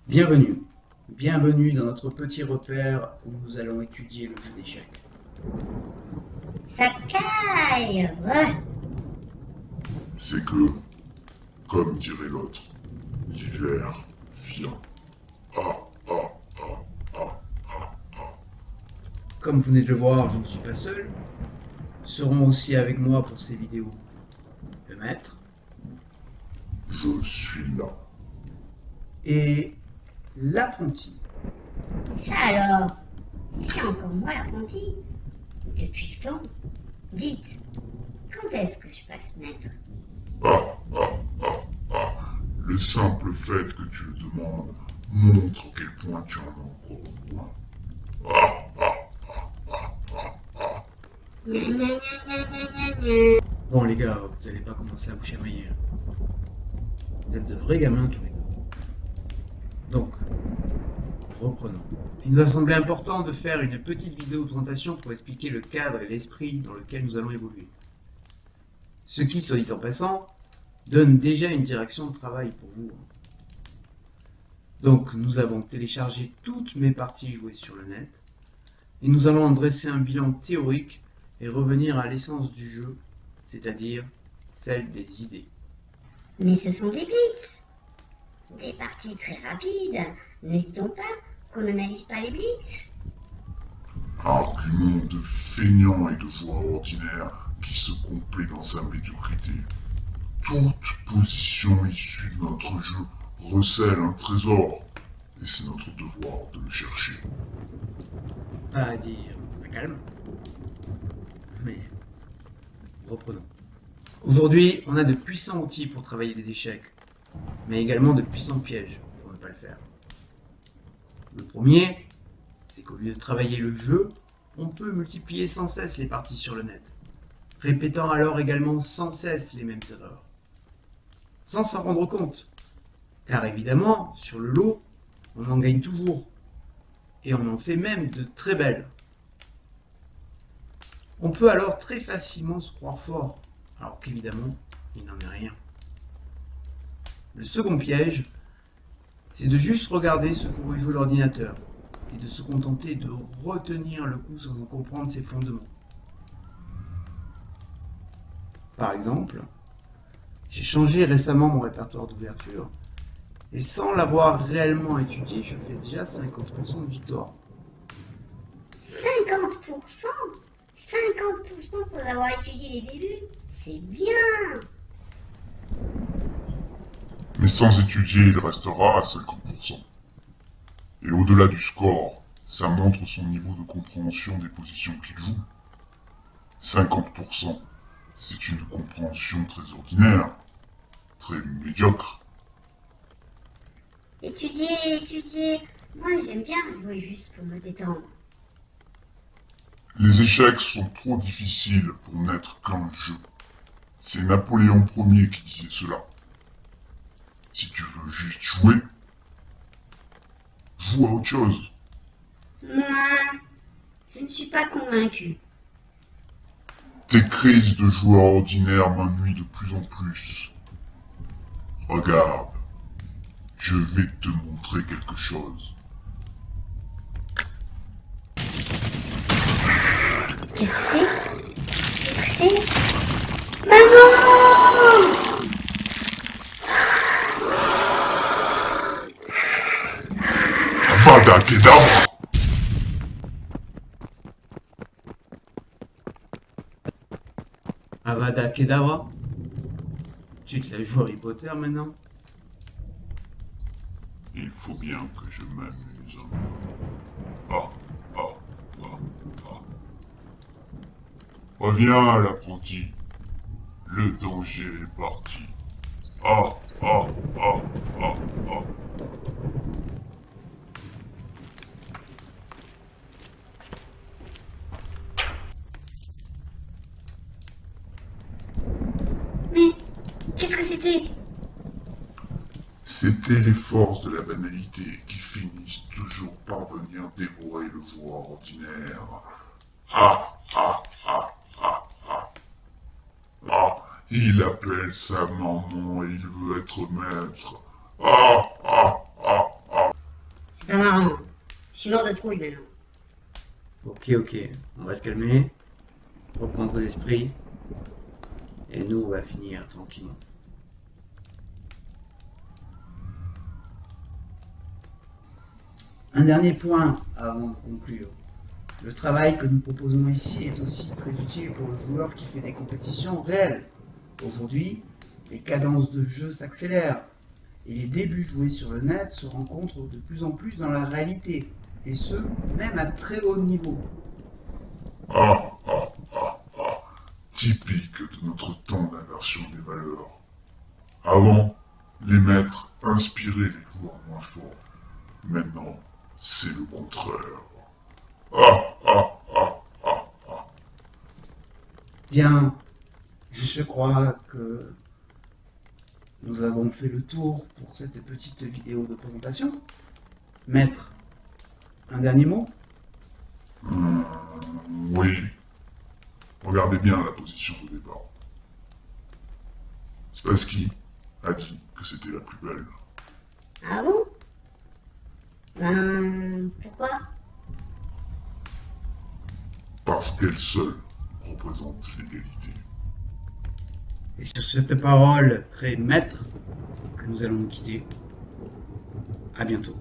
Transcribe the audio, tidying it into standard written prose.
Bienvenue. Bienvenue dans notre petit repère où nous allons étudier le jeu d'échecs. Ça caille. C'est que, comme dirait l'autre, l'hiver vient. Ah, ah, ah, ah, ah, ah. Comme vous venez de le voir, je ne suis pas seul. Seront aussi avec moi pour ces vidéos le maître Je suis là. et l'apprenti. Ça alors, c'est encore moi l'apprenti. Depuis le temps. Dites, quand est-ce que je passe maître? Ah, ah, ah, ah. Le simple fait que tu le demandes montre à quel point tu en as encore loin. Ah, ah, ah, ah, ah, ah. Gna gna gna gna gna gna gna. Bon les gars, vous n'allez pas commencer à vous chamailler. Vous êtes de vrais gamins tous les deux. Donc, reprenons. Il nous a semblé important de faire une petite vidéo de présentation pour expliquer le cadre et l'esprit dans lequel nous allons évoluer. Ce qui, soit dit en passant, donne déjà une direction de travail pour vous. Donc, nous avons téléchargé toutes mes parties jouées sur le net, et nous allons en dresser un bilan théorique et revenir à l'essence du jeu, c'est-à-dire celle des idées. Mais ce sont des blitz. Des parties très rapides. Ne dit-on pas qu'on n'analyse pas les blitz? Argument de feignant et de joueur ordinaire qui se complaît dans sa médiocrité. Toute position issue de notre jeu recèle un trésor, et c'est notre devoir de le chercher. Pas à dire, ça calme. Mais, reprenons. Aujourd'hui, on a de puissants outils pour travailler les échecs, mais également de puissants pièges pour ne pas le faire. Le premier, c'est qu'au lieu de travailler le jeu, on peut multiplier sans cesse les parties sur le net, répétant alors également sans cesse les mêmes erreurs, sans s'en rendre compte, car évidemment, sur le lot, on en gagne toujours, et on en fait même de très belles. On peut alors très facilement se croire fort, alors qu'évidemment, il n'en est rien. Le second piège, c'est de juste regarder ce qu'aurait joué l'ordinateur et de se contenter de retenir le coup sans en comprendre ses fondements. Par exemple, j'ai changé récemment mon répertoire d'ouverture et sans l'avoir réellement étudié, je fais déjà 50% de victoire. 50%? 50% sans avoir étudié les débuts? C'est bien. Mais sans étudier, il restera à 50%. Et au-delà du score, ça montre son niveau de compréhension des positions qu'il joue. 50%, c'est une compréhension très ordinaire, très médiocre. Étudier. Moi j'aime bien jouer juste pour me détendre. Les échecs sont trop difficiles pour n'être qu'un jeu. C'est Napoléon Ier qui disait cela. Si tu veux juste jouer, joue à autre chose. Moi, je ne suis pas convaincu. Tes crises de joueur ordinaire m'ennuient de plus en plus. Regarde, je vais te montrer quelque chose. Qu'est-ce que c'est? Qu'est-ce que c'est? Maman! Avada Kedavra! Avada Kedavra? Tu te la joues Harry Potter maintenant? Il faut bien que je m'amuse un peu. Ah, ah, ah, ah. Reviens, l'apprenti. Le danger est parti. Ah, ah, ah, ah, ah. Mais qu'est-ce que c'était? C'était les forces de la banalité qui finissent voix ordinaire. Ah, ah, ah, ah, ah. Ah, il appelle sa maman et il veut être maître. Ah, ah, ah, ah. C'est pas marrant. Je suis mort de trouille maintenant. Ok, ok, on va se calmer, reprendre l'esprit, et nous, on va finir tranquillement. Un dernier point avant de conclure. Le travail que nous proposons ici est aussi très utile pour le joueur qui fait des compétitions réelles. Aujourd'hui, les cadences de jeu s'accélèrent et les débuts joués sur le net se rencontrent de plus en plus dans la réalité, et ce, même à très haut niveau. Ah, ah, ah, ah. Typique de notre temps d'inversion des valeurs. Avant, les maîtres inspiraient les joueurs moins forts. Maintenant, c'est le contraire. Ah, ah, ah, ah, ah. Bien, je crois que nous avons fait le tour pour cette petite vidéo de présentation. Maître, un dernier mot? Oui. Regardez bien la position de départ. Spassky a dit que c'était la plus belle. Ah bon? Ben, pourquoi? Parce qu'elle seule représente l'égalité. Et sur cette parole très maître que nous allons nous quitter. À bientôt.